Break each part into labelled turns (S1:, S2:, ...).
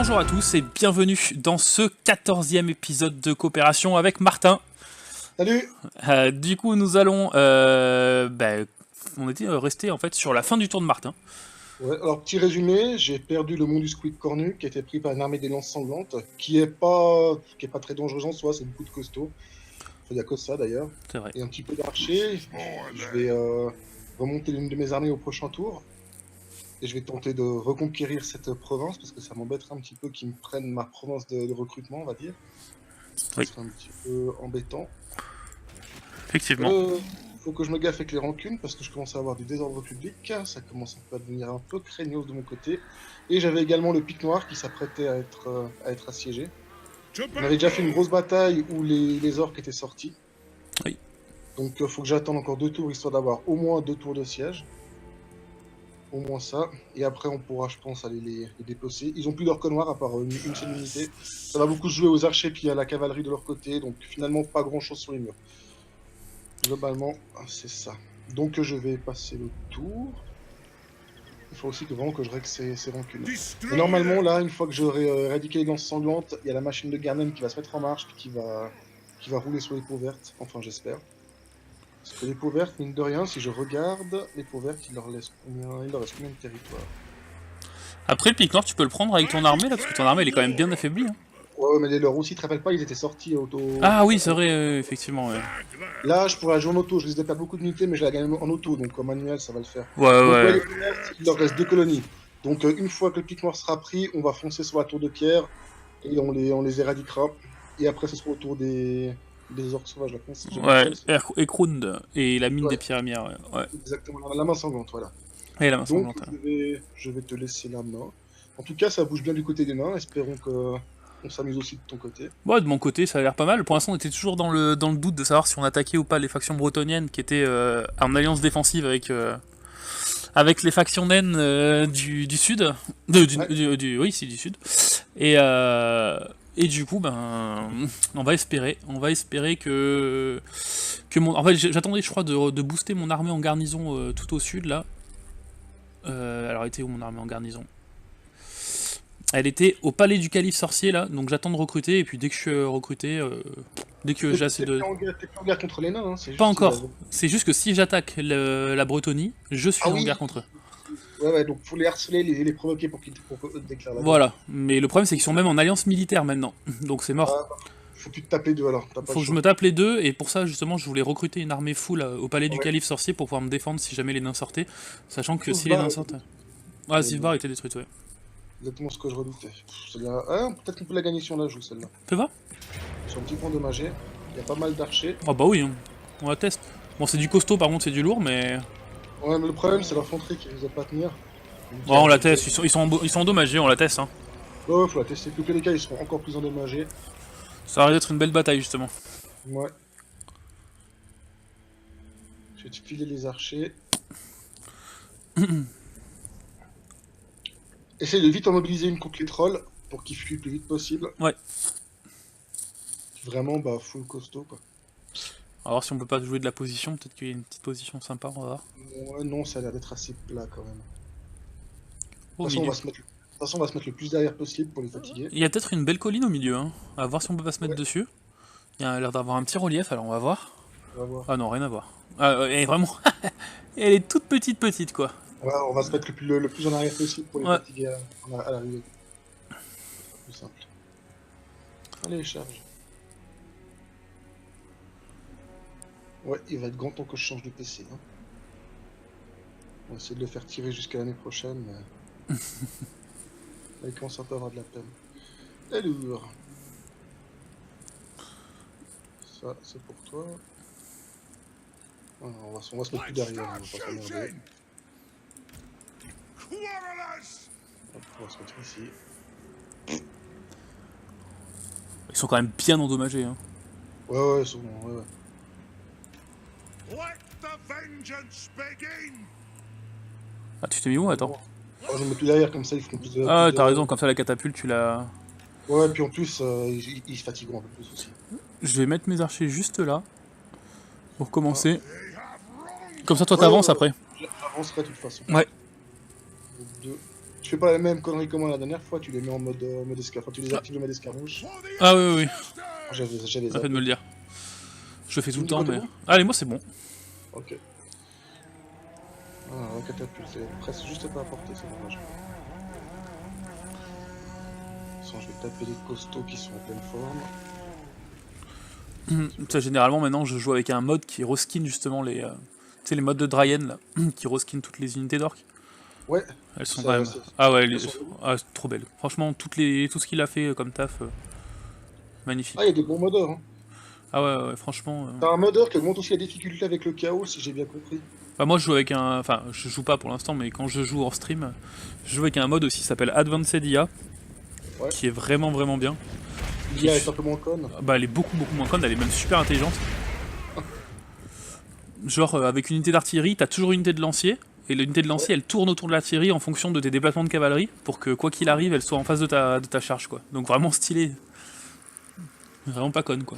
S1: Bonjour à tous et bienvenue dans ce 14e épisode de Coopération avec Martin.
S2: Salut.
S1: Du coup nous allons on était resté en fait sur la fin du tour de Martin.
S2: Ouais, alors petit résumé, j'ai perdu le mont du Squid Cornu qui a été pris par une armée des lances sanglantes, qui est pas très dangereuse en soi, c'est beaucoup de costaud. Il n'y a que ça d'ailleurs.
S1: C'est vrai.
S2: Et un petit peu d'archer. Je vais remonter l'une de mes armées au prochain tour. Et je vais tenter de reconquérir cette province parce que ça m'embêterait un petit peu qu'ils me prennent ma province de recrutement, on va dire. Ça serait un petit peu embêtant.
S1: Effectivement.
S2: Faut que je me gaffe avec les rancunes parce que je commence à avoir du désordre public. Ça commence à devenir un peu craignos de mon côté. Et j'avais également le pic noir qui s'apprêtait à être assiégé. On avait déjà fait une grosse bataille où les orques étaient sortis.
S1: Oui.
S2: Donc faut que j'attende encore 2 tours histoire d'avoir au moins 2 tours de siège. Au moins ça. Et après on pourra, je pense, aller les dépecer. Ils ont plus d'orques noirs à part une seule unité. Ça va beaucoup se jouer aux archers puis à la cavalerie de leur côté. Donc finalement pas grand chose sur les murs. Globalement, c'est ça. Donc je vais passer le tour. Il faut aussi que vraiment que je règle ces rancunes. Et normalement, là, une fois que j'aurai éradiqué les lances sanglantes, il y a la machine de Garnem qui va se mettre en marche, qui va rouler sur les peaux vertes. Enfin, j'espère. Parce que les peaux vertes, mine de rien, si je regarde, les peaux vertes, il leur reste combien de territoire?
S1: Après le pic noir, tu peux le prendre avec ton armée là, parce que ton armée elle est quand même bien affaiblie. Hein.
S2: Ouais, mais les leurs aussi, tu te rappelles pas, ils étaient sortis auto.
S1: Ah oui, c'est vrai, effectivement. Ouais.
S2: Là, je pourrais la jouer en auto, je risque de perdre beaucoup d'unités, mais je la gagne en auto, donc en manuel, ça va le faire.
S1: Ouais,
S2: donc,
S1: ouais.
S2: Les peaux vertes, il leur reste 2 colonies. Donc une fois que le pic noir sera pris, on va foncer sur la tour de pierre et on les éradiquera. Et après ce sera au tour des orques sauvages.
S1: Ouais, Ekrund et la mine des pyramières. Ouais.
S2: Exactement, la main sanglante, voilà.
S1: Et la main sanglante.
S2: Donc je vais te laisser la main. En tout cas, ça bouge bien du côté des nains. Espérons qu'on s'amuse aussi de ton côté.
S1: Ouais, de mon côté, ça a l'air pas mal. Pour l'instant, on était toujours dans le doute de savoir si on attaquait ou pas les factions bretonniennes qui étaient en alliance défensive avec les factions naines du sud. Oui, c'est du sud. Et du coup, on va espérer que mon. En fait, j'attendais, je crois, de booster mon armée en garnison tout au sud là. Alors, était où mon armée en garnison? Elle était au palais du calife sorcier là, donc j'attends de recruter et puis dès que je suis recruté, dès que j'ai assez de.
S2: T'es plus en guerre contre les nains, hein,
S1: Pas encore. C'est juste que si j'attaque la Bretonie, je suis en guerre contre eux.
S2: Ouais, donc faut les harceler, les provoquer pour qu'ils déclarent la guerre.
S1: Voilà, mais le problème c'est qu'ils sont même en alliance militaire maintenant, donc c'est mort.
S2: Faut plus te taper deux alors.
S1: Faut que je me tape les deux, et pour ça justement je voulais recruter une armée full au palais du calife sorcier pour pouvoir me défendre si jamais les nains sortaient, sachant que si les nains sortent. Ah, Zivbar était détruite, ouais.
S2: Exactement ce que je redoutais. Celle-là... Ah, peut-être qu'on peut la gagner si on la joue, celle-là.
S1: Fais voir.
S2: Ils sont un petit peu endommagés. Il y a pas mal d'archers.
S1: Ah bah oui, hein. On la teste. Bon, c'est du costaud, par contre, c'est du lourd, mais...
S2: Ouais, mais le problème, c'est l'infanterie qui risque de pas tenir.
S1: Ouais, on la teste. Ils sont endommagés, on la teste, hein.
S2: Ouais, faut la tester. Plus que les cas, ils seront encore plus endommagés.
S1: Ça va être une belle bataille, justement.
S2: Ouais. Je vais te filer les archers. Essaye de vite en mobiliser une contre les trolls pour qu'ils fuient le plus vite possible.
S1: Ouais.
S2: Vraiment, full costaud, quoi.
S1: On va voir si on peut pas jouer de la position. Peut-être qu'il y a une petite position sympa, on va voir.
S2: Ouais, non, ça a l'air d'être assez plat, quand même.
S1: De toute
S2: façon, on va se mettre le plus derrière possible pour les fatiguer.
S1: Il y a peut-être une belle colline au milieu, hein. À voir si on peut pas se mettre dessus. Il y a l'air d'avoir un petit relief, alors on va voir. Ah non, rien à voir. Elle est vraiment... Elle est toute petite, quoi.
S2: Ouais, on va se mettre le plus en arrière possible pour les fatiguer à l'arrivée. C'est plus simple. Allez, charge. Ouais, il va être grand temps que je change de PC. Hein. On va essayer de le faire tirer jusqu'à l'année prochaine, mais... Là, il commence un peu à avoir de la peine. Alors... Ça, c'est pour toi. Alors, on va se mettre plus derrière, on va pas s'emmerder. Hop, on va se mettre ici.
S1: Ils sont quand même bien endommagés, hein.
S2: Ouais, ils sont bons, ouais.
S1: Ah, tu t'es mis où? Attends.
S2: Oh, je me mets plus derrière, comme ça ils feront plus de...
S1: Ah, t'as raison, comme ça la catapulte, tu l'as...
S2: Ouais, puis en plus, ils se fatiguent un peu plus aussi.
S1: Je vais mettre mes archers juste là, pour commencer. Comme ça, toi, t'avances après.
S2: J'avancerai de toute façon.
S1: Ouais.
S2: 2. Tu fais pas la même connerie que moi la dernière fois, tu les mets en mode escarmouche. Enfin, tu les
S1: Ah,
S2: actives le mode escarmouche.
S1: ah oui, oui, oui.
S2: J'avais
S1: T'as fait de me
S2: zappé.
S1: le dire. Je le fais tout
S2: Tu me
S1: le
S2: dis
S1: temps,
S2: quoi, t'es
S1: mais...
S2: bon?
S1: Allez, moi c'est bon.
S2: Ok. Ah, la catapulte est presque juste pas à portée, c'est dommage. De toute façon, je vais taper les costauds qui sont en pleine forme.
S1: Ça, généralement, maintenant, je joue avec un mode qui reskin justement les... tu sais, les modes de Dryen, là, qui reskin toutes les unités d'orques.
S2: Ouais,
S1: Elles sont quand
S2: ça,
S1: même... Ah ouais,
S2: elles sont belles.
S1: c'est trop belle. Franchement, tout ce qu'il a fait comme taf, magnifique.
S2: Ah, il y a des bons modeurs, hein.
S1: Ah ouais, ouais, franchement...
S2: T'as un modeur qui augmente aussi la difficulté avec le chaos, si j'ai bien compris.
S1: Bah moi je joue avec un... Enfin, je joue pas pour l'instant, mais quand je joue hors stream, je joue avec un mode aussi qui s'appelle Advanced IA,
S2: Ouais.
S1: qui est vraiment vraiment bien.
S2: L'IA est un peu moins conne.
S1: Bah elle est beaucoup moins conne, elle est même super intelligente. Genre avec une unité d'artillerie, t'as toujours une unité de lancier, et l'unité de
S2: Ouais.
S1: lancier elle tourne autour de l'artillerie en fonction de tes déplacements de cavalerie, pour que quoi qu'il arrive, elle soit en face de ta charge quoi. Donc vraiment stylé. Vraiment pas conne quoi.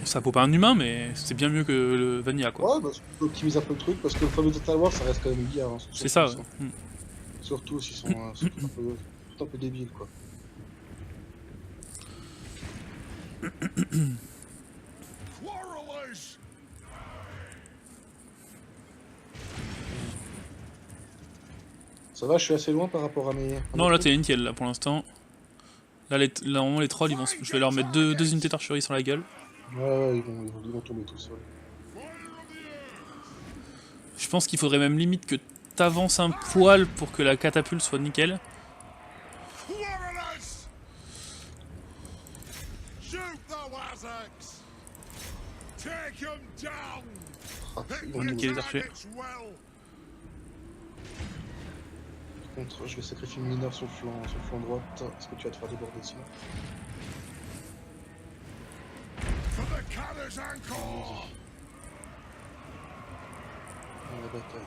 S1: Ça vaut pas un humain, mais c'est bien mieux que le Vanilla quoi.
S2: Ouais, bah, tu peux optimiser un peu le truc, parce que le fameux Total War, ça reste quand même l'IA, hein,
S1: C'est ça, ouais.
S2: surtout s'ils sont, tout un peu débiles, quoi. Ça va, je suis assez loin par rapport à mes...
S1: Non là t'es nickel là pour l'instant. Là, normalement les trolls, je vais leur mettre deux unités d'archerie sur la gueule.
S2: Ouais, ils vont tomber tout seuls.
S1: Je pense qu'il faudrait même limite que t'avances un poil pour que la catapulte soit nickel.
S2: Ah, ils vont
S1: On va niquer
S2: tomber.
S1: les archers.
S2: Par contre, je vais sacrifier une mineur sur le flanc droit. Est-ce que tu vas te faire déborder sinon? La bataille.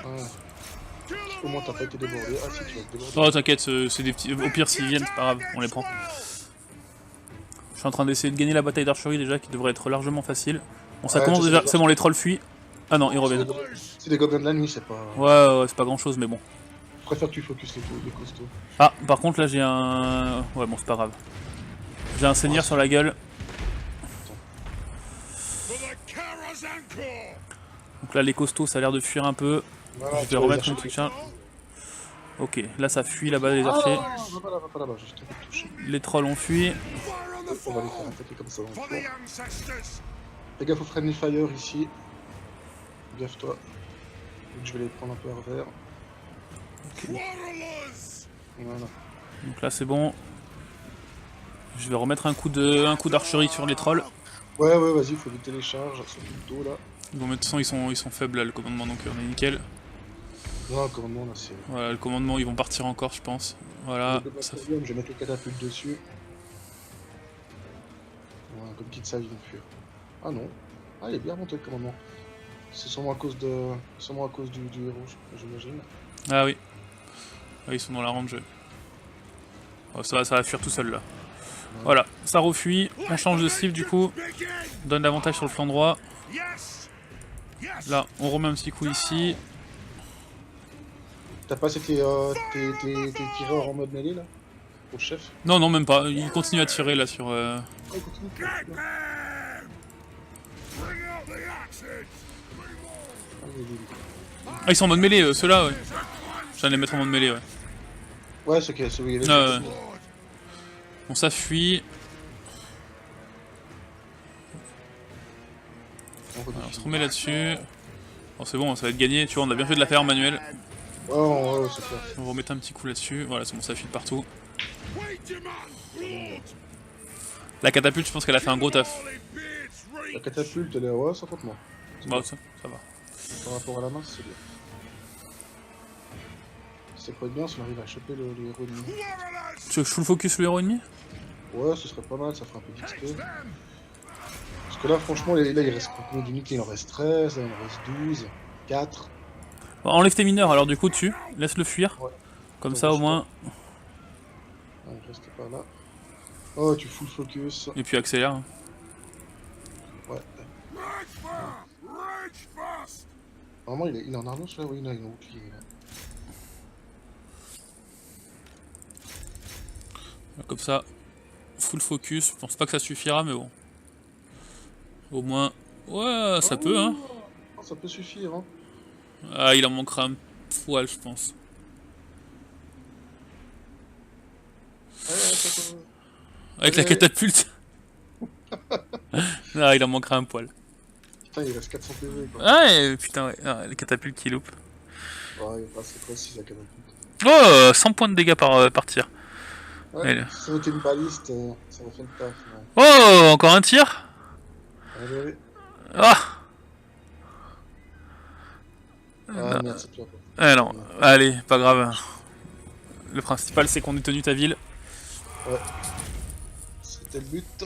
S2: Ouais. Au moins t'as pas été débordé. Ah si, tu vas te déborder.
S1: Oh t'inquiète, c'est des petits... Au pire s'ils viennent, c'est pas grave, on les prend. Je suis en train d'essayer de gagner la bataille d'archerie déjà, qui devrait être largement facile. Bon ça
S2: Ouais,
S1: commence
S2: je sais
S1: déjà,
S2: déjà.
S1: c'est bon les trolls fuient. Ah non, ils reviennent.
S2: C'est des gobelins de la nuit, c'est pas...
S1: Ouais, c'est pas grand chose mais bon.
S2: Je préfère que tu focus les costauds.
S1: Ah, par contre là j'ai un... Ouais bon c'est pas grave. J'ai un seigneur sur la gueule. Donc là les costauds ça a l'air de fuir un peu.
S2: Voilà,
S1: Je vais remettre une petite charge. Ok, là ça fuit là-bas les archers.
S2: va pas là-bas, j'ai tenté de toucher.
S1: Les trolls ont fui.
S2: On va les faire attaquer comme ça dans le flanc. Fais gaffe au friendly fire ici. Gaffe-toi. Je vais les prendre un peu à revers.
S1: Okay.
S2: Voilà.
S1: Donc là c'est bon. Je vais remettre un coup d'archerie sur les trolls.
S2: Ouais, vas-y, faut éviter les charges, surtout le dos là.
S1: Bon, mais de toute façon ils sont faibles là le commandement donc on est nickel.
S2: Non, le commandement là c'est...
S1: Voilà, le commandement ils vont partir encore je pense. Voilà.
S2: Ça... Je vais mettre le catapulte dessus. Voilà, comme petite ça ils vont fuir. Ah non. Ah il est bien monté le commandement. C'est sûrement à cause du héros, j'imagine.
S1: Ah oui. Ouais, ils sont dans la range. Oh, ça va fuir tout seul là. Ouais. Voilà, ça refuit, on change de cible du coup. On donne l'avantage sur le flanc droit. Là, on remet un petit coup ici.
S2: T'as passé tes tireurs en mode mêlée là? Pour le chef?
S1: Non, non, même pas. Il continue à tirer là sur...
S2: Oh, il continue.
S1: Ah, ils sont en mode mêlée, ceux-là, ouais. J'allais les mettre en mode mêlée, ouais.
S2: Ouais, c'est ok, c'est oui.
S1: Ouais. Bon, ça fuit. On se remet là-dessus. Bon, c'est bon, ça va être gagné. Tu vois, on a bien fait de la faire en manuel.
S2: Ouais, c'est clair.
S1: On va remettre un petit coup là-dessus. Voilà, c'est bon, ça fuit de partout. La catapulte, je pense qu'elle a fait un gros taf.
S2: La catapulte, elle est... Ouais, ça compte moi.
S1: Bah, ça va.
S2: Par rapport à la masse, c'est bien. Ça pourrait être bien si on arrive à choper le héros ennemi.
S1: Tu veux que je full focus le héros ennemi?
S2: Ouais, ce serait pas mal, ça ferait un peu d'XP. Parce que là, franchement, là, il reste combien d'unités? Il en reste 13, là, il en reste 12, 4.
S1: Bon, enlève tes mineurs alors du coup dessus. Laisse-le fuir.
S2: Ouais.
S1: Comme ça au moins.
S2: Ah, il reste pas là. Oh, tu full focus.
S1: Et puis accélère.
S2: Ouais. Normalement, il est en armure, celui-là? Oui, non, il est en bouclier. Là.
S1: Comme ça, full focus. Je pense pas que ça suffira, mais bon. Au moins... Ouais, ça peut, hein.
S2: Oh, ça peut suffire, hein.
S1: Ah, il en manquera un poil, je pense. Avec la catapulte. Ah, il en manquera un poil.
S2: Putain, il reste 400 PV, quoi.
S1: Ah, et, putain, ouais. Ah, les catapultes qui loupent.
S2: Ouais, il est pas assez précis, la catapulte.
S1: Oh, 100 points de dégâts par tir.
S2: Ouais,
S1: Allez.
S2: si ça aurait été une baliste, ça aurait fait le taf. Ouais.
S1: Oh, encore un tir.
S2: Allez.
S1: Ah.
S2: Ah merde, c'est pire.
S1: Ah non, allez, pas grave. Le principal, c'est qu'on ait tenu ta ville.
S2: Ouais. C'était le but.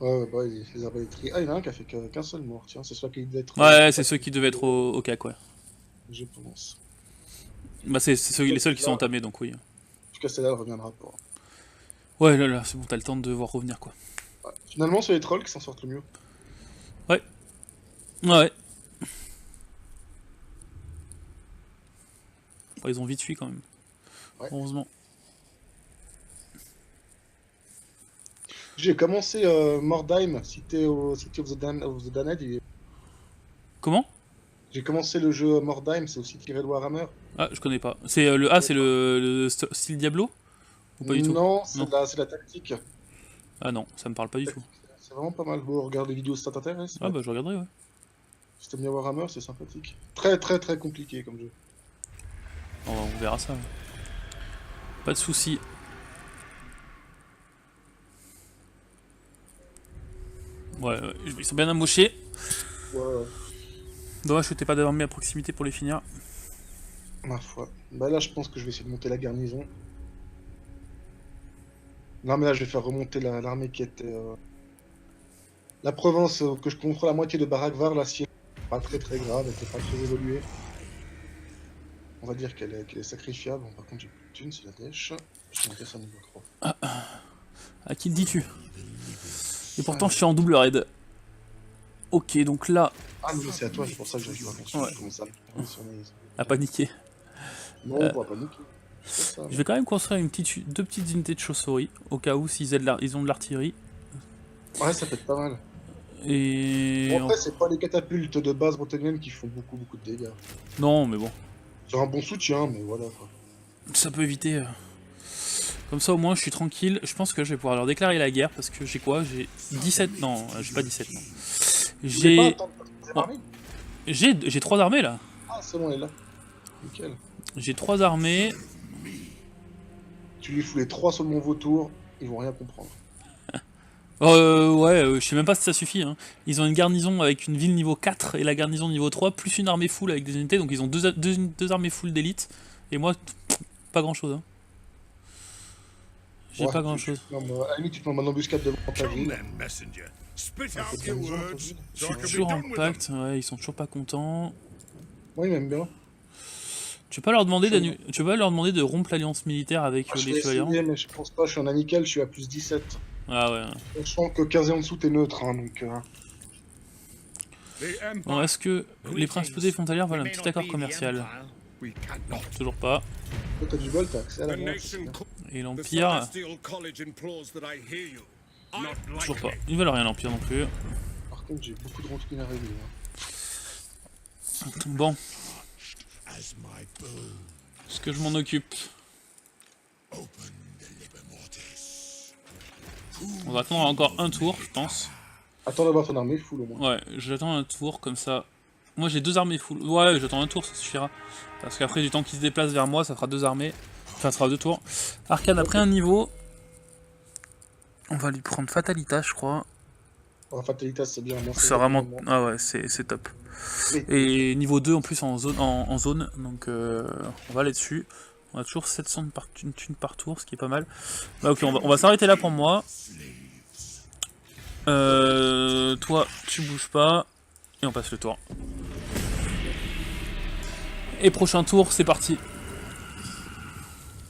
S2: Ouais, bah, les arbalétriers. Ah, il y en a un qui a fait qu'un seul mort, tiens, c'est celui qui devait être.
S1: Ouais, c'est ceux qui devaient être au cac, ouais.
S2: Je pense.
S1: Bah, c'est les seuls qui sont entamés, donc oui.
S2: En tout cas, celle-là, elle reviendra pas.
S1: Ouais, là, c'est bon, t'as le temps de voir revenir, quoi.
S2: Ouais. Finalement, c'est les trolls qui s'en sortent le mieux.
S1: Ouais. Ouais. Bon, ils ont vite fui, quand même.
S2: Ouais.
S1: Heureusement.
S2: J'ai commencé Mordheim, City of the Damned.
S1: Comment?
S2: J'ai commencé le jeu Mordheim, c'est aussi tiré de Warhammer.
S1: Ah, je connais pas. C'est le A, c'est le style Diablo? Ou pas du tout?
S2: Non, c'est la tactique.
S1: Ah non, ça me parle pas du tout.
S2: C'est vraiment pas mal. Bon, regarde les vidéos si ça t'intéresse.
S1: Ah bah je regarderai, ouais.
S2: Si t'aimes bien Warhammer, c'est sympathique. Très très très compliqué comme jeu.
S1: On verra ça. Pas de soucis. Ouais, ils sont bien amochés.
S2: Ouais,
S1: Dommage que t'aies pas d'armée à proximité pour les finir.
S2: ma foi. Bah là, je pense que je vais essayer de monter la garnison. Non, mais là, je vais faire remonter l'armée qui était. La province que je contrôle la moitié de Barakvar, là, si elle est pas très très grave, elle n'est pas très évoluée. On va dire qu'elle est sacrifiable. Bon, par contre, j'ai plus de thunes, c'est la dèche. Je suis monté ça niveau 3.
S1: À qui le dis-tu? Et pourtant, je suis en double raid. Ok, donc là,
S2: Ah, mais c'est à toi, c'est pour ça que j'ai joué attention.
S1: Ouais.
S2: Je commence
S1: à paniquer.
S2: Non, on va paniquer. C'est ça.
S1: Je vais quand même construire deux petites unités de chauve-souris, au cas où s'ils ils ont de l'artillerie.
S2: Ouais, ça peut être pas mal.
S1: Et...
S2: Bon, après, c'est pas les catapultes de base bretonniennes qui font beaucoup de dégâts.
S1: Non, mais bon,
S2: C'est un bon soutien, mais voilà quoi.
S1: ça peut éviter... Comme ça, au moins, je suis tranquille. Je pense que je vais pouvoir leur déclarer la guerre, parce que j'ai quoi? J'ai 17... Non, j'ai pas 17, non. J'ai... J'ai 3 armées, là.
S2: Ah, c'est bon, elle est là. Nickel.
S1: J'ai 3 armées.
S2: Tu lui fous les 3 sur mon vautour, ils vont rien comprendre.
S1: Ouais, je sais même pas si ça suffit. Hein. Ils ont une garnison avec une ville niveau 4 et la garnison niveau 3, plus une armée full avec des unités, donc ils ont deux armées full d'élite. Et moi, pas grand chose. Hein. J'ai pas grand chose.
S2: À la limite, tu te mets en embuscade devant ta ville.
S1: Je suis toujours en pacte, ouais, ils sont toujours pas contents.
S2: Moi, ils m'aiment bien.
S1: Tu peux pas leur demander de rompre l'alliance militaire avec les chevaliers?
S2: Mais je pense pas, je suis en amical, je suis à plus 17.
S1: Ah ouais.
S2: Sachant que 15 et en dessous, t'es neutre, hein, donc...
S1: Bon, est-ce que les principautés frontalières veulent un petit accord commercial? Non, toujours pas.
S2: Toi, t'as du bol, t'as accès à la mer.
S1: Et l'Empire... Toujours pas. Ils veulent rien, l'Empire non plus.
S2: Par contre, j'ai beaucoup de rancune à régler. Hein.
S1: Bon. Est-ce que je m'en occupe? On va attendre encore un tour, je pense.
S2: Attends d'avoir ton armée full au moins.
S1: Ouais, j'attends un tour comme ça. Moi j'ai 2 armées full. Ouais, j'attends un tour, ça suffira. Parce qu'après, du temps qu'il se déplace vers moi, ça fera 2 armées. Enfin, ça fera 2 tours. Arcane après un niveau. On va lui prendre Fatalitas, je crois.
S2: Oh, Fatalitas, c'est bien.
S1: C'est vraiment... Ah ouais, c'est top. Oui. Et niveau 2 en plus en zone. Donc on va aller dessus. On a toujours 700 thunes par tour, ce qui est pas mal. Bah, ok, on va s'arrêter là pour moi. Toi, tu bouges pas. Et on passe le tour. Et prochain tour, c'est parti.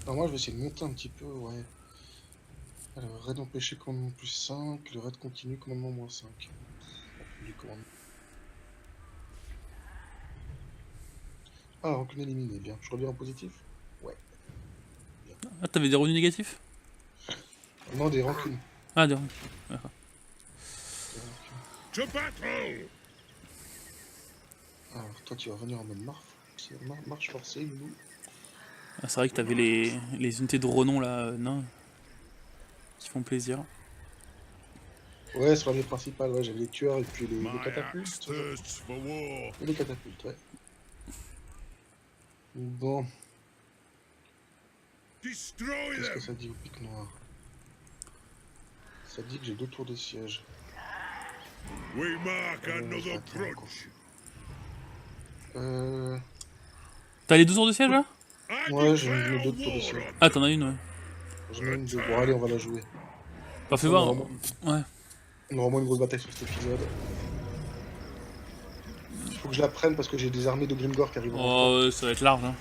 S2: Alors moi, je vais essayer de monter un petit peu, ouais. Alors, raid empêché commandement plus 5, le raid continue commandement moins 5. Ah, rancune éliminée, bien. Je reviens en positif? Ouais.
S1: Ah, t'avais des revenus négatifs?
S2: Non, des rancunes.
S1: Ah, d'accord.
S2: Des rancunes.
S3: To battle!
S2: Alors, toi, tu vas revenir en mode marche forcée, Loulou.
S1: Ah, c'est vrai que t'avais les unités de renom là, nains, qui font plaisir.
S2: Ouais, sur les principales, ouais, j'avais les tueurs et puis les
S3: My axe
S2: catapultes.
S3: thirsts for war.
S2: Et les catapultes, ouais. Bon,
S3: Destroy
S2: qu'est-ce que
S3: them!
S2: ça dit au pic noir? Ça dit que j'ai 2 tours de siège.
S3: We mark
S2: je vais
S3: another
S2: attendre encore.
S3: crunch.
S1: T'as les 2 tours de siège là?
S3: I
S2: Ouais, j'ai
S3: declare
S2: mis 2 tours de
S3: war
S2: siège.
S3: on
S1: Ah, t'en as une, ouais.
S2: J'en ai une, deux. Bon, allez, on va la jouer.
S1: Bah, fais
S2: On
S1: voir.
S2: aura moins-
S1: Ouais.
S2: on aura moins une grosse bataille sur cet épisode. Faut que je la prenne parce que j'ai des armées de Grimgor qui arrivent en renfort.
S1: Oh, ça va être large, hein.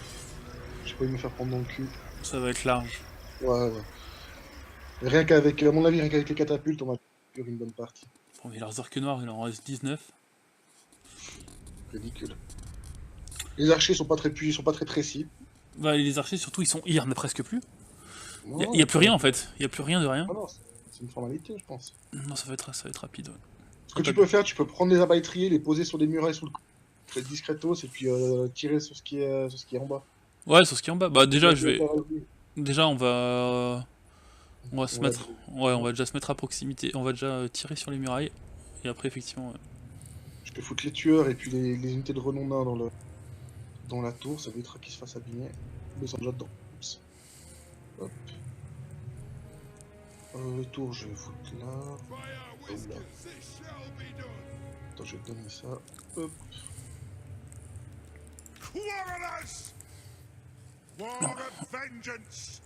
S2: J'ai pas envie de me faire prendre dans le cul.
S1: Ça va être large.
S2: Ouais, ouais. Rien qu'avec, à mon avis, rien qu'avec les catapultes, on va faire une bonne partie.
S1: Bon, mais leurs arcs noirs, il en reste 19.
S2: Ridicule. Les archers sont pas très précis.
S1: Bah, les archers, surtout, il y en a presque plus.
S2: Non,
S1: Y a plus rien en fait. Y a plus rien de rien.
S2: Ah non, c'est une formalité, je pense.
S1: Non, ça va être rapide. Ouais.
S2: Ce que tu peux faire, tu peux prendre les abaîtriers, les poser sur des murailles sous le côté discretos et puis tirer sur ce qui est en bas.
S1: Ouais, sur ce qui est en bas. Bah, déjà,
S2: Je vais faire un-
S1: Déjà, on va se
S2: on va
S1: mettre. Ouais, on va déjà se mettre à proximité. On va déjà tirer sur les murailles. Et après, effectivement. Ouais.
S2: Je peux foutre les tueurs et puis les unités de renom nains dans la tour, ça évitera qu'ils se fassent abîmer. Ils sont déjà dedans. Oups. Hop. Le tour, je vais foutre là.
S3: fire with
S2: là.
S3: this shall be done.
S2: Attends, je vais te donner ça. Hop.
S3: Quarrelers! War of vengeance!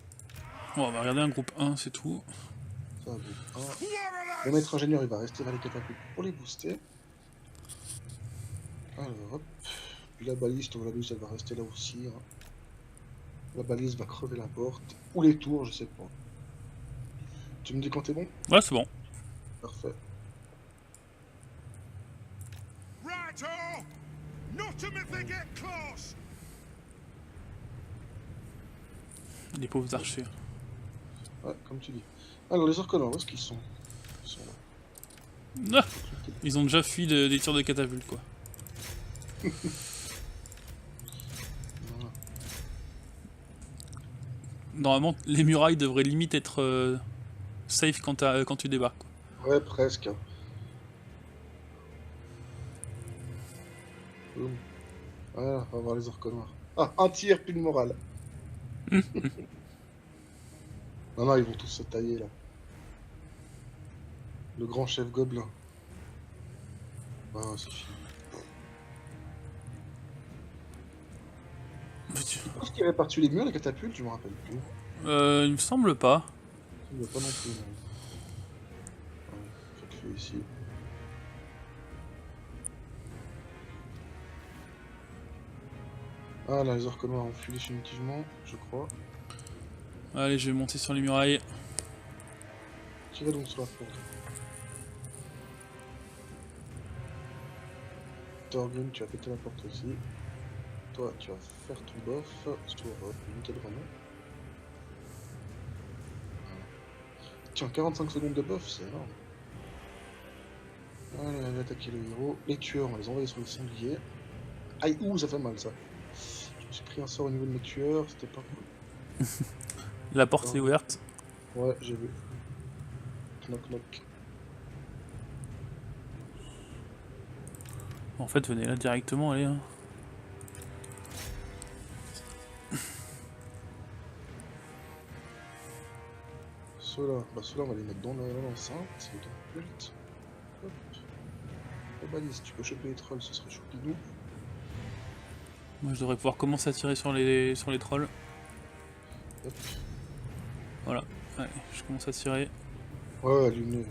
S1: Bon, on va regarder un groupe 1, c'est tout.
S2: Ça, groupe 1. Le
S3: Quarrelers!
S2: maître ingénieur, il va rester vers les catapultes pour les booster. Alors, hop. Puis la baliste, elle va rester là aussi. Hein. La balise va crever la porte. Ou les tours, je sais pas. Tu me dis quand t'es bon?
S1: Ouais, c'est bon.
S2: Parfait.
S3: Righto! Not 'em if they get close!
S1: Les pauvres archers.
S2: Ouais, comme tu dis. Alors, les orcolins, où est-ce qu'ils sont? Ils sont là.
S1: Ah, ils ont déjà fui des tirs de catapulte, quoi.
S2: Voilà.
S1: Normalement, les murailles devraient limite être safe quand tu débarques. Quoi.
S2: Ouais, presque. Boum. Voilà, on va voir les orques noirs. Ah, un tir, puis le moral. Non, non, ils vont tous se tailler là. Le grand chef gobelin. Ah, c'est fini. Est-ce qu'il avait par-dessus les murs, les catapultes? Je me rappelle plus.
S1: Il me semble pas.
S2: Il ne pas non plus. Non. Ouais, faites feu ici. Ah là, les orques noirs ont fui définitivement, je crois.
S1: Allez, je vais monter sur les murailles.
S2: Tirez donc sur la porte. Thorgrim, tu vas péter la porte aussi. Toi, tu vas faire ton bof sur l'unité de renom. Voilà. Tiens, 45 secondes de buff, c'est énorme. Allez, allez, attaquer le héros. Les tueurs, on va les envoyer sur les sangliers. Aïe, ouh, ça fait mal ça. Je me suis pris un sort au niveau de mes tueurs, c'était pas cool.
S1: La porte est ouverte.
S2: Ouais, j'ai vu. Knock knock.
S1: En fait, venez là directement, allez. Hein.
S2: Ceux-là, bah ceux-là on va les mettre dans l'enceinte, c'est le catapulte. Hop. La balise, tu peux choper les trolls, ce serait choupinou.
S1: Moi, je devrais pouvoir commencer à tirer sur les trolls.
S2: Hop.
S1: Voilà. Allez, je commence à tirer.
S2: Ouais, allumez.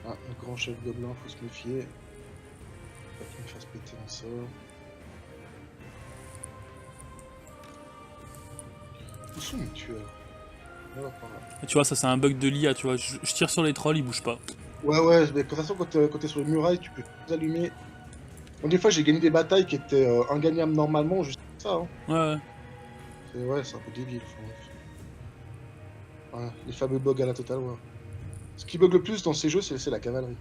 S2: Ah, le grand chef gobelin, faut se méfier. Pas qu'il me fasse péter un sort. Où sont mes tueurs? Voilà, par là.
S1: Et tu vois, ça c'est un bug de l'IA, tu vois. Je tire sur les trolls, ils bougent pas.
S2: Ouais, ouais, mais de toute façon, quand t'es sur les murailles, tu peux allumer Donc, des fois, j'ai gagné des batailles qui étaient ingagnables normalement, juste ça. Hein.
S1: Ouais,
S2: Ouais, c'est un peu débile. Ouais, les fameux bugs à la Total War. Ce qui bug le plus dans ces jeux, c'est la cavalerie.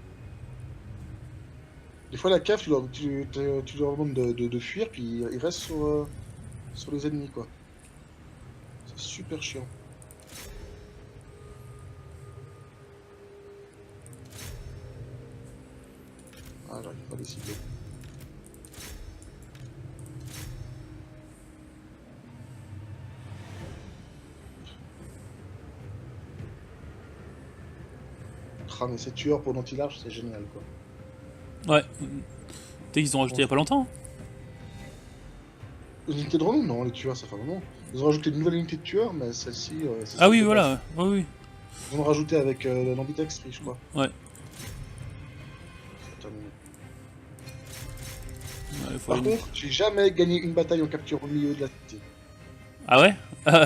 S2: Des fois, la cave, tu leur demandes de fuir, puis ils restent sur les ennemis, quoi. C'est super chiant. Ah, j'arrive pas à les cibler. Ah, mais ces tueurs pour l'anti-large, c'est génial, quoi.
S1: ouais. T'es qu'ils ont rajouté il y a pas longtemps. Hein.
S2: Les unités de renom, non, les tueurs, ça fait un moment. Ils ont rajouté une nouvelle unité de tueurs, mais celle-ci, c'est
S1: Ah
S2: celle
S1: oui,
S2: de base.
S1: voilà, ouais, oui.
S2: Ils ont rajouté avec l'ambidextrie, je crois.
S1: Ouais.
S2: C'est terminé.
S1: Ouais, faut
S2: Par
S1: aller-
S2: contre, j'ai jamais gagné une bataille en capture au milieu de la cité.
S1: Ah ouais.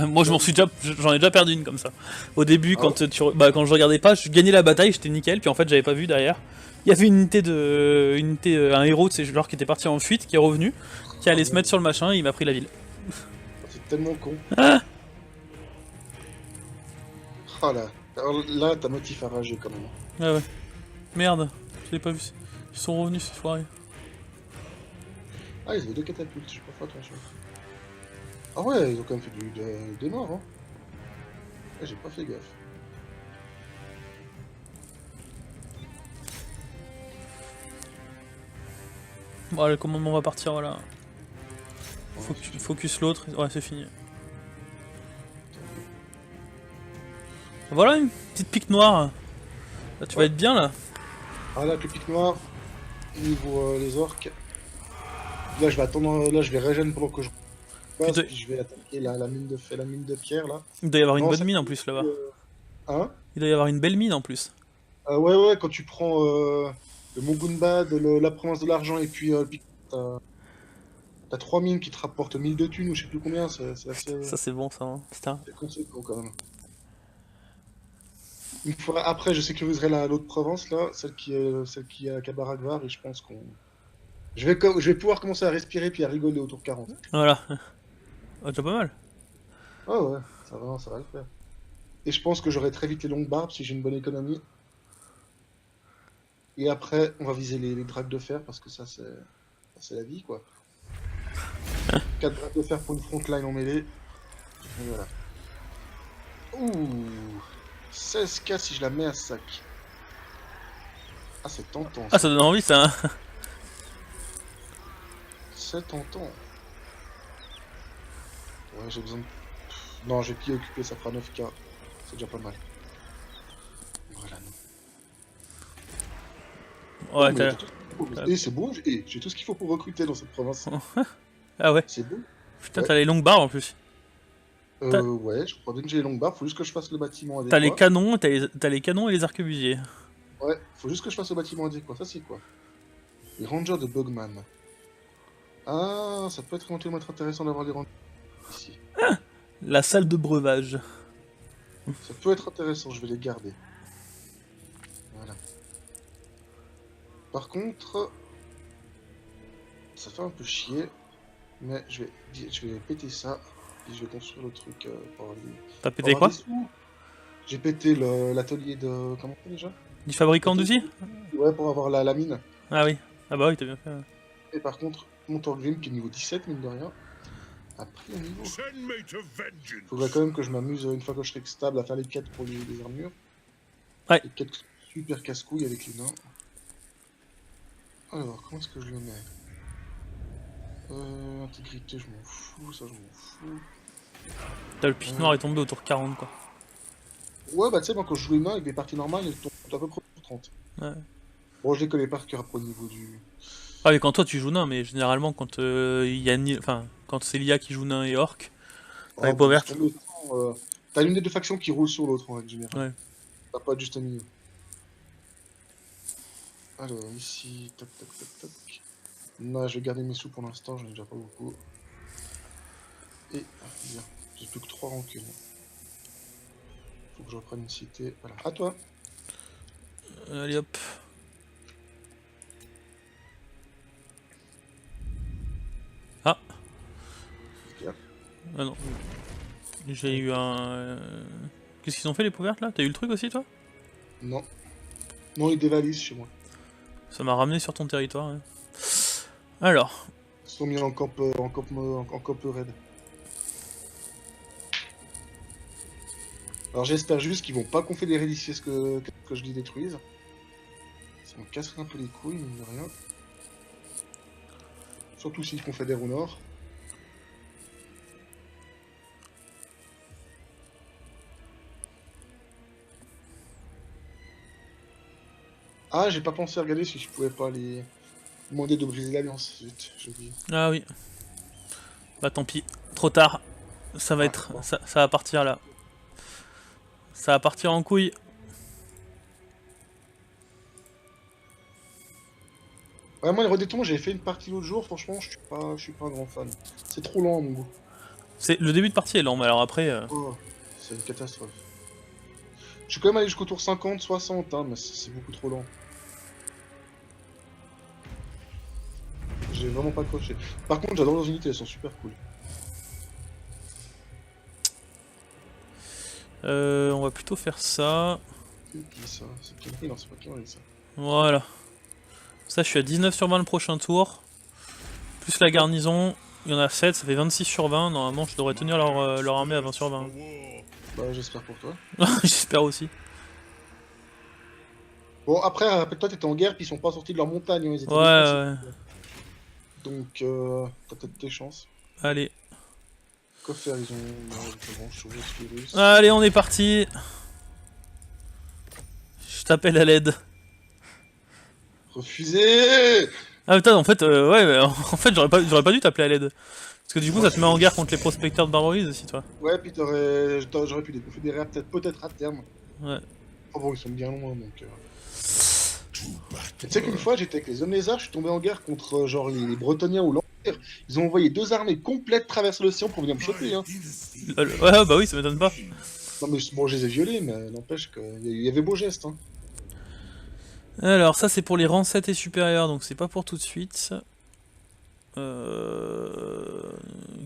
S1: Moi je m'en suis déjà, j'en ai déjà perdu une comme ça. Au début
S2: Ah ouais
S1: quand je regardais pas, je gagnais la bataille, j'étais nickel, puis en fait j'avais pas vu derrière. Il y avait un héros de ces joueurs qui était parti en fuite, qui est revenu, qui allait se mettre sur le machin, et il m'a pris la ville.
S2: C'est tellement con.
S1: Ah
S2: Ah là, alors là, t'as motif à rager quand même.
S1: ouais ouais. Merde, je l'ai pas vu. Ils sont revenus ces foirés.
S2: Ah, ils avaient deux catapultes, j'ai pas fait attention. Ah ouais, ils ont quand même fait des morts, hein. Ouais, j'ai pas fait gaffe.
S1: Bon le commandement va partir, voilà.
S2: Ouais,
S1: Focus l'autre, ouais c'est fini. Voilà une petite pique noire. Là tu vas être bien là.
S2: Ah là, avec le pic noir, niveau les orques. Là, je vais attendre, là, je vais régène pendant que je passe,
S1: Putain.
S2: puis je vais attaquer la mine de pierre, là.
S1: Il doit y avoir une
S2: Non,
S1: bonne
S2: ça
S1: mine en
S2: fait
S1: plus là-bas.
S2: Hein?
S1: Il doit y avoir une belle mine en plus.
S2: Ouais, ouais, quand tu prends le Mogunbad, la province de l'argent et puis le pic, t'as 3 mines qui te rapportent 1000 de thunes ou je sais plus combien, c'est assez,
S1: Ça c'est bon ça, hein. Putain.
S2: assez conséquent quand même. Une fois après, je sécuriserai l'autre province là, celle qui est à Kabaragvar, et je pense qu'on. Je vais pouvoir commencer à respirer puis à rigoler autour de 40.
S1: Voilà. Oh, déjà pas mal.
S2: Ah ouais, ça va le faire. Et je pense que j'aurai très vite les longues barbes si j'ai une bonne économie. Et après, on va viser les dracs de fer parce que ça, c'est la vie quoi. 4 dracs de fer pour une frontline en mêlée. Et voilà. Ouh 16K si je la mets à sac. Ah, c'est tentant
S1: Ah
S2: ça.
S1: ça donne envie ça, hein.
S2: C'est tentant. Ouais, j'ai besoin de. Non, j'ai pied occupé, ça fera 9K. C'est déjà pas mal. Voilà, non.
S1: Ouais,
S2: Oh, mais
S1: t'as...
S2: t'as tout ce qu'il faut. Eh, c'est bon, j'ai tout ce qu'il faut pour recruter dans cette province.
S1: Ah ouais.
S2: C'est bon.
S1: Putain,
S2: Ouais.
S1: t'as les longues barres en plus.
S2: Ouais, je crois bien que j'ai les longues barres, faut juste que je fasse le bâtiment
S1: T'as les
S2: adéquat.
S1: canons, t'as les canons et les arquebusiers.
S2: Ouais, faut juste que je fasse le bâtiment adéquat. Ça, c'est quoi? Les rangers de Bugman. Ah, ça peut être éventuellement être intéressant d'avoir les rangers ici.
S1: La salle de breuvage.
S2: Ça peut être intéressant, je vais les garder. Voilà. Par contre, ça fait un peu chier, mais je vais péter ça, et je vais construire le truc pour avoir
S1: T'as
S2: pour
S1: pété
S2: avoir
S1: quoi?
S2: des sous. J'ai pété l'atelier de. Comment on fait déjà?
S1: Du fabricant d'outils?
S2: Ouais, pour avoir la mine.
S1: Ah oui. Ah bah oui, t'as bien fait. Ouais.
S2: Et par contre, mon Thorgrim, qui est niveau 17, mine de rien, a pris un niveau.
S3: Send me to vengeance.
S2: Faudrait quand même que je m'amuse, une fois que je serai stable, à faire les quêtes pour les armures.
S1: Ouais.
S2: Les quêtes super casse-couilles avec les nains. Alors, comment est-ce que je le mets? Intégrité, je m'en fous, ça je m'en fous.
S1: T'as le pic noir est tombé autour de 40 quoi.
S2: Ouais, bah tu sais, moi quand je joue les nains avec des parties normales, ils tombent à peu près pour 30.
S1: Ouais.
S2: Bon, je les connais par cœur après au niveau du.
S1: Ah mais quand toi tu joues nain, mais généralement quand quand c'est l'IA qui joue nain et orc, avec
S2: Bon,
S1: bois
S2: laisse
S1: verte.
S2: tomber, t'as l'une des deux factions qui roule sur l'autre en règle générale.
S1: Ouais.
S2: T'as pas juste un milieu. Alors, ici, tac tac tac tac. Non, je vais garder mes sous pour l'instant, j'en ai déjà pas beaucoup. Et, bien, j'ai plus que 3 rancunes. Faut que je reprenne une cité. Voilà, à toi.
S1: Allez hop. Ah non. J'ai eu un... Qu'est-ce qu'ils ont fait les peaux vertes là? T'as eu le truc aussi toi?
S2: Non. Non, ils dévalisent chez moi.
S1: Ça m'a ramené sur ton territoire. Ouais. Alors,
S2: Ils sont mis en camp, en camp raid. Alors j'espère juste qu'ils vont pas confédérer d'ici ce que je les détruise. Ça me casserait un peu les couilles, mine de rien. Surtout s'ils confédèrent au nord. Ah, j'ai pas pensé à regarder si je pouvais pas les demander de briser l'alliance. Zut, j'ai oublié.
S1: ah oui. Bah tant pis, trop tard. Ça va
S2: Ah,
S1: être,
S2: bon.
S1: ça va partir là. Ça va partir en couille.
S2: Ouais, moi, les redétons, j'avais fait une partie l'autre jour, franchement, je suis pas un grand fan. C'est trop lent à mon goût.
S1: C'est le début de partie est lent, mais alors après.
S2: Oh, c'est une catastrophe. Je suis quand même allé jusqu'au tour 50, 60, hein, mais c'est beaucoup trop lent. J'ai vraiment pas accroché. Par contre, j'adore leurs unités, elles sont super cool.
S1: On va plutôt faire ça.
S2: C'est qui ça? C'est qui? Non, c'est pas qui ça.
S1: Voilà. Ça, je suis à 19 sur 20 le prochain tour. Plus la garnison. Il y en a 7, ça fait 26 sur 20. Normalement, je devrais tenir leur armée à 20 sur 20.
S2: Bah, j'espère pour toi.
S1: J'espère aussi.
S2: Bon, après, rappelle-toi, t'étais en guerre, puis ils sont pas sortis de leur montagne, hein, ils étaient
S1: Ouais, ouais.
S2: défoncés. Donc, t'as peut-être tes chances.
S1: Allez.
S2: Quoi faire? Ils ont pas grand chose, les Russes.
S1: Allez, on est parti. Je t'appelle à l'aide.
S2: Refusé!
S1: Ah putain, en fait, ouais, mais en fait, j'aurais pas dû t'appeler à l'aide. Parce que du coup, ça te met en guerre contre les prospecteurs de Barbarise aussi, toi.
S2: Ouais, puis j'aurais pu les confédérer peut-être à terme.
S1: Ouais.
S2: Oh bon, ils sont bien loin, donc... Tu sais qu'une fois, j'étais avec les hommes lézards, je suis tombé en guerre contre, genre, les Bretoniens ou l'Empire. Ils ont envoyé 2 armées complètes traverser l'océan pour venir me choper, hein.
S1: Ouais, bah oui, ça m'étonne pas.
S2: Non, mais bon, je les ai violés, mais n'empêche qu'il y avait beau geste, hein.
S1: Alors, ça, c'est pour les rangs 7 et supérieurs, donc c'est pas pour tout de suite.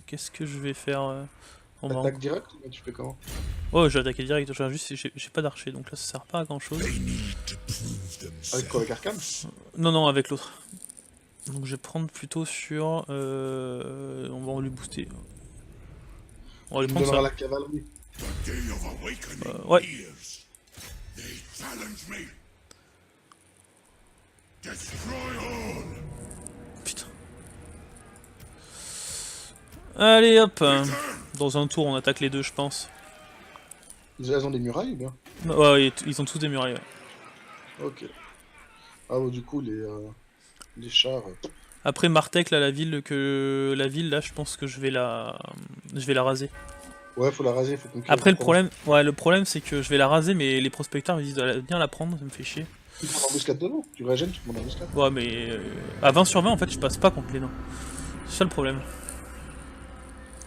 S1: Qu'est-ce que je vais faire on va
S2: Attaque directe, ou tu fais comment?
S1: Oh, je vais attaquer direct, j'ai pas d'archer, donc là ça sert pas à grand chose.
S2: Avec quoi, avec Arkham?
S1: Non, non, avec l'autre. Donc je vais prendre plutôt sur... on va lui booster. On va lui
S2: Tu me
S1: prendre
S2: donneras
S1: ça.
S2: la cavalerie.
S1: Ouais. Putain. Allez hop. Dans un tour on attaque les deux je pense.
S2: Elles ont des murailles ou bien?
S1: Ouais, ils ont tous des murailles. Ouais.
S2: Ok. Ah bon, du coup, les chars...
S1: Après Martek là, la ville là, je pense que je vais la raser.
S2: Ouais, faut la raser, faut conquérir.
S1: Après le problème c'est que je vais la raser mais les prospecteurs ils disent de bien la prendre, ça me fait chier.
S2: Tu te prends l'embuscade devant, tu régènes, tu te prends l'embuscade.
S1: Ouais mais à 20 sur 20 en fait je passe pas contre les nains. C'est ça le problème.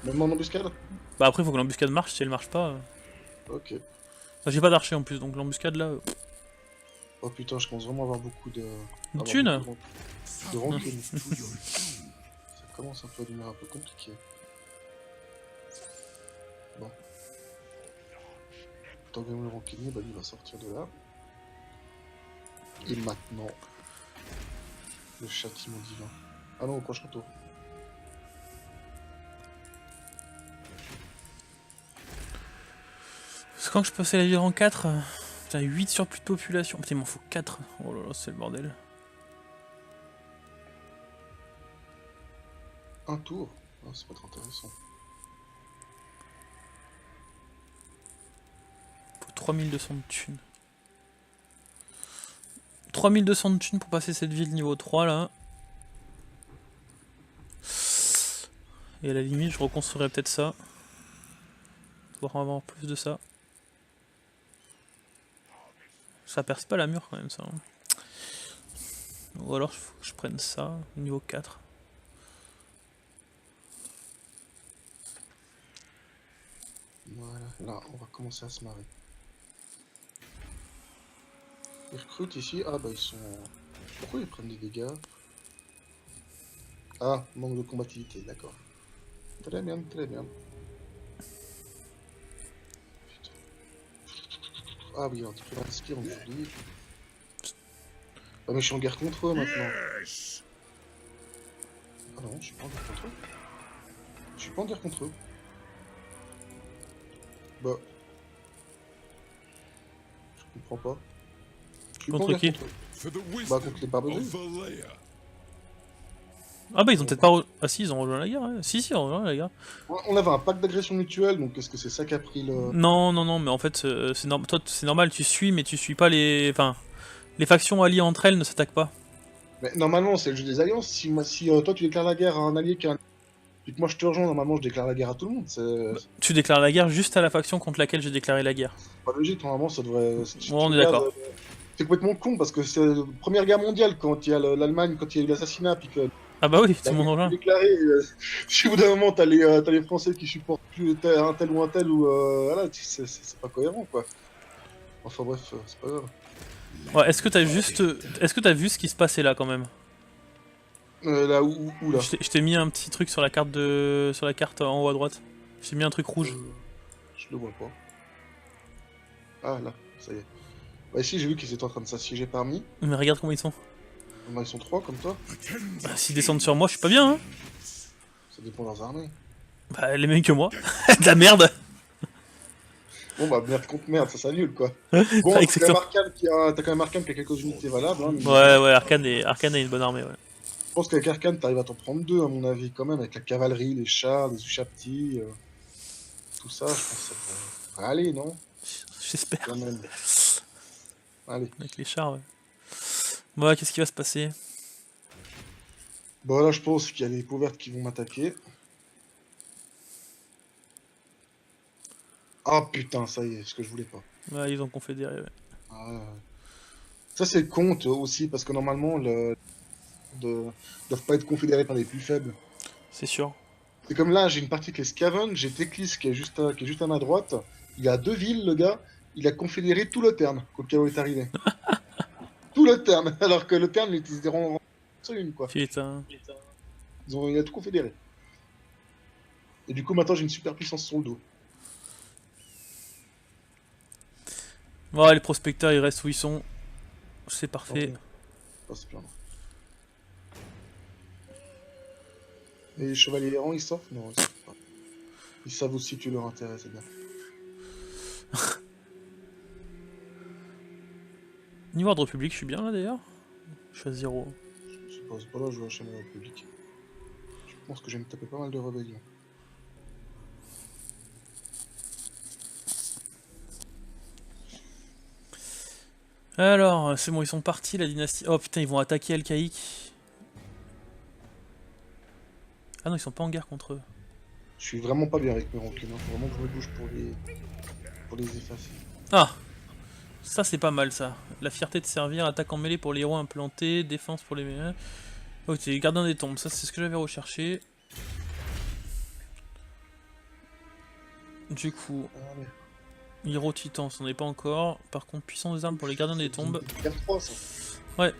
S2: Même en embuscade?
S1: Bah après faut que l'embuscade marche, si elle marche pas.
S2: Ok.
S1: Enfin, j'ai pas d'archer en plus donc l'embuscade là.
S2: Oh putain, je pense vraiment avoir beaucoup de...
S1: Une
S2: avoir
S1: thune.
S2: beaucoup de rancune. Ça commence un peu à devenir un peu compliqué. Bon. Tant que le rancunier, bah lui va sortir de là. Et maintenant... le châtiment divin. Ah non, au prochain tour.
S1: Parce que quand je passais la ville en 4, putain 8 sur plus de population. Putain il m'en faut 4. Oh là là c'est le bordel.
S2: Un tour? Ah, c'est pas trop intéressant.
S1: Faut 3200 de thunes. 3200 de thunes pour passer cette ville niveau 3 là. Et à la limite je reconstruirais peut-être ça. Pour avoir plus de ça. Ça perce pas la mur quand même ça. Hein. Ou alors il faut que je prenne ça, niveau 4.
S2: Voilà, là on va commencer à se marrer. Ils recrutent ici, ah bah ils sont... Pourquoi ils prennent des dégâts? Ah, manque de combativité, d'accord. Très bien, très bien. Ah oui, un petit peu d'inspire, on oublie. Ah mais je suis en guerre contre eux maintenant.
S3: Yes.
S2: Ah non, je suis pas en guerre contre eux. Je suis pas en guerre contre eux. Bah... Je comprends pas. Je suis
S1: Contre
S2: pas en
S1: qui?
S2: guerre contre eux.
S3: For the
S2: Bah
S3: wisdom
S2: contre les barbares.
S3: of Valea.
S1: Ah bah ils ont peut-être pas... Ah si, ils ont rejoint la guerre, ouais. Si, ils ont rejoint la guerre.
S2: On avait un pacte d'agression mutuelle, donc est-ce que c'est ça qui a pris le...
S1: Non, non, non, mais en fait, toi, c'est normal, tu suis, mais tu suis pas les... Enfin, les factions alliées entre elles ne s'attaquent pas.
S2: Mais normalement, c'est le jeu des alliances. Si toi tu déclares la guerre à un allié qui a un... Puis que moi je te rejoins, normalement je déclare la guerre à tout le monde. C'est
S1: Tu déclares la guerre juste à la faction contre laquelle j'ai déclaré la guerre.
S2: pas logique, normalement ça devrait...
S1: on est d'accord.
S2: C'est complètement con parce que c'est la Première Guerre mondiale quand il y a l'Allemagne, quand il y a eu l'assassinat, puis que
S1: Ah bah oui, tout
S2: la
S1: le monde
S2: guerre
S1: rejoint.
S2: est déclarée. Si au bout d'un moment t'as les Français qui supportent plus un tel ou un tel, ou voilà, c'est pas cohérent quoi. Enfin bref, c'est pas grave.
S1: Ouais, est-ce que t'as juste... Est-ce que t'as vu ce qui se passait là quand même?
S2: Là où là
S1: Je t'ai mis un petit truc sur la carte sur la carte en haut à droite. Je t'ai mis un truc rouge.
S2: Je le vois pas. Ah là, ça y est. Bah ici j'ai vu qu'ils étaient en train de s'assiéger parmi.
S1: Mais regarde comment ils sont.
S2: Bah, ils sont 3 comme toi.
S1: Bah, s'ils descendent sur moi, je suis pas bien, hein.
S2: Ça dépend de leurs armées.
S1: Bah, les mêmes que moi. De la merde.
S2: Bon bah merde contre merde, ça s'annule quoi.
S1: Bah,
S2: Bon, t'as
S1: exactement.
S2: quand même Arcane qui a quelques unités valables. Hein, mais
S1: Ouais, Arcane a une bonne armée, ouais.
S2: je pense qu'avec Arcane t'arrives à t'en prendre 2 à mon avis quand même, avec la cavalerie, les chars, les Ushapti, tout ça, je pense que ça devrait aller, non?
S1: J'espère.
S2: Quand même. Allez.
S1: Avec les chars, ouais. Bon, qu'est-ce qui va se passer?
S2: Bon là je pense qu'il y a les peaux vertes qui vont m'attaquer. Ah putain, ça y est, ce que je voulais pas.
S1: Ouais, ils ont confédéré, ouais.
S2: Ah, ça c'est con aussi, parce que normalement, doivent pas être confédérés par les plus faibles.
S1: C'est sûr.
S2: C'est comme là, j'ai une partie avec les Skaven, j'ai Teklis qui est juste à ma droite. Il a 2 villes, le gars. Il a confédéré tout le Terne quand le chaos est arrivé. Tout le Terne, alors que le Terne, ils étaient en une, quoi.
S1: Putain.
S2: Il a tout confédéré. Et du coup, maintenant, j'ai une super puissance sur le dos.
S1: Ouais, les prospecteurs, ils restent où ils sont. C'est parfait.
S2: Pas se plaindre. Et les chevaliers errants, ils sortent? Non, ils sortent pas. Ils savent aussi que leur intérêt, c'est bien.
S1: Niveau ordre public, je suis bien là d'ailleurs. Je suis à 0.
S2: Je sais pas, c'est pas là, je vais enchaîner la République. Je pense que je vais me taper pas mal de rébellions.
S1: Alors, c'est bon, ils sont partis, la dynastie. Oh putain, ils vont attaquer Alcaïc. Ah non, ils sont pas en guerre contre eux.
S2: Je suis vraiment pas bien avec mes rancunes, hein. Faut vraiment que je me bouge pour les effacer.
S1: Ah, ça c'est pas mal ça. La fierté de servir, attaque en mêlée pour les héros implantés, défense pour les mêlées. Ok, gardien des tombes, ça c'est ce que j'avais recherché. Du coup,
S2: Allez.
S1: héros titan, c'en est pas encore. Par contre, puissance des armes pour les gardiens des tombes.
S2: C'est une 3 ça.
S1: Ouais,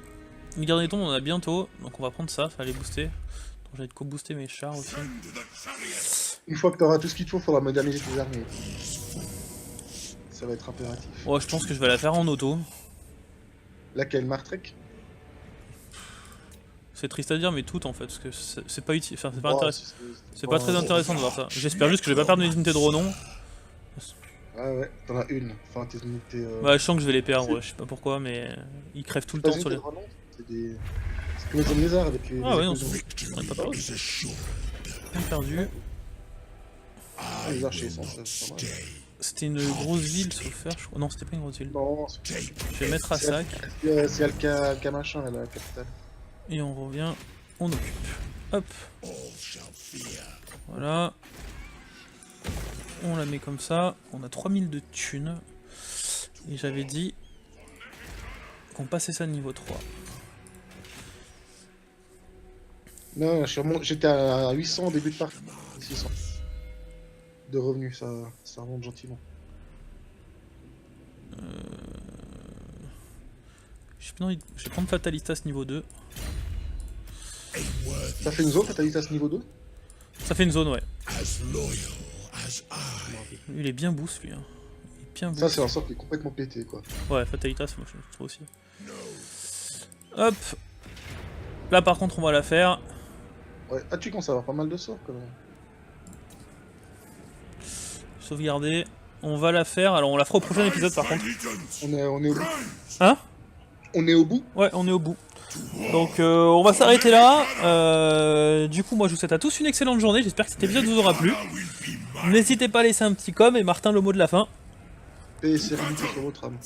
S1: les gardiens des tombes on en a bientôt, donc on va prendre ça, ça va les booster. Donc j'allais co-booster mes chars aussi.
S2: Une fois que t'auras tout ce qu'il te faut, faudra moderniser tes armées. Ça va être impératif.
S1: Ouais, je pense que je vais la faire en auto.
S2: Laquelle, Martrek?
S1: C'est triste à dire, mais toutes en fait, parce que c'est pas utile, enfin c'est pas
S2: Oh,
S1: intéressant. C'est pas très intéressant de voir ça. J'espère juste que je vais pas perdre mes unités de renom.
S2: Ah ouais, t'en as une. Enfin, tes unités.
S1: Ouais, je sens que je vais les perdre, ouais, je sais pas pourquoi, mais ils crèvent tout le temps sur les.
S2: C'est des. C'est comme les hommes lézards avec les.
S1: Ah ouais, non,
S2: explosions.
S1: on est pas perdu. On est perdu.
S2: Ah, les archers sont ça, c'est pas mal.
S1: C'était une grosse ville, sauf faire, je crois. Non, c'était pas une grosse ville.
S2: Non,
S1: Je vais mettre à sac,
S2: c'est Alka machin, là, la capitale.
S1: et on revient, on occupe. Hop. Voilà. On la met comme ça. On a 3000 de thunes. Et j'avais dit qu'on passait ça niveau 3.
S2: Non, j'étais à 800 au début de partie. 600. De revenus, ça remonte gentiment.
S1: Je vais prendre Fatalitas niveau 2.
S2: Ça fait une zone, Fatalitas niveau 2?
S1: Ça fait une zone, ouais. Lui, il est bien boost, lui. Hein. Il est Bien
S2: Ça,
S1: vu.
S2: c'est un sort qui est complètement pété, quoi.
S1: Ouais, Fatalitas, moi je trouve aussi. Hop. Là par contre on va la faire.
S2: Ouais. Ah, tu commences à avoir pas mal de sorts, quand même.
S1: Sauvegarder. On va la faire. Alors on la fera au prochain épisode par contre.
S2: On est au bout.
S1: Hein?
S2: On est au bout.
S1: Ouais, on est au bout. Donc on va s'arrêter là. Du coup moi je vous souhaite à tous une excellente journée. J'espère que cet épisode vous aura plu. N'hésitez pas à laisser un petit com et Martin le mot de la fin.
S2: Paix et sérénité sur votre âme.